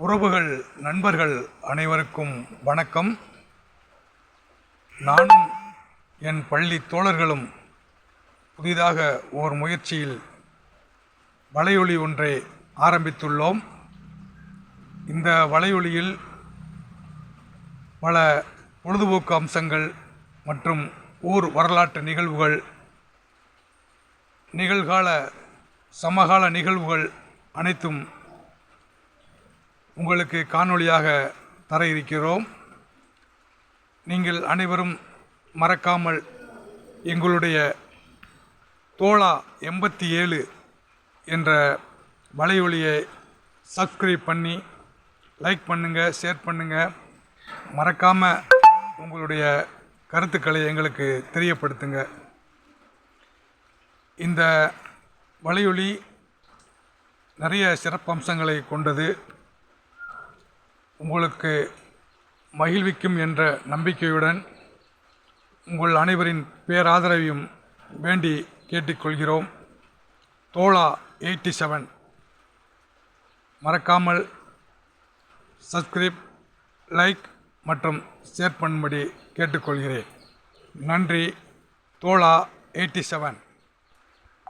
உறவுகள், நண்பர்கள் அனைவருக்கும் வணக்கம். நானும் என் பள்ளி தோழர்களும் புதிதாக ஓர் முயற்சியில் வலையொலி ஒன்றை ஆரம்பித்துள்ளோம். இந்த வலையொலியில் பல பொழுதுபோக்கு அம்சங்கள் மற்றும் ஊர் வரலாற்று நிகழ்வுகள், நிகழ்கால சமகால நிகழ்வுகள் அனைத்தும் உங்களுக்கு காணொளியாக தர இருக்கிறோம். நீங்கள் அனைவரும் மறக்காமல் எங்களுடைய தோழா 87 என்ற வலையொலியை சப்ஸ்கிரைப் பண்ணி லைக் பண்ணுங்கள், ஷேர் பண்ணுங்கள். மறக்காமல் உங்களுடைய கருத்துக்களை எங்களுக்கு தெரியப்படுத்துங்க. இந்த வலையொலி நிறைய சிறப்பம்சங்களை கொண்டது. உங்களுக்கு மகிழ்விக்கும் என்ற நம்பிக்கையுடன் உங்கள் அனைவரின் பேராதரவையும் வேண்டி கேட்டுக்கொள்கிறோம். தோழா 87 மறக்காமல் சப்ஸ்கிரைப், லைக் மற்றும் ஷேர் பண்ணும்படி கேட்டுக்கொள்கிறேன். நன்றி. தோழா 87.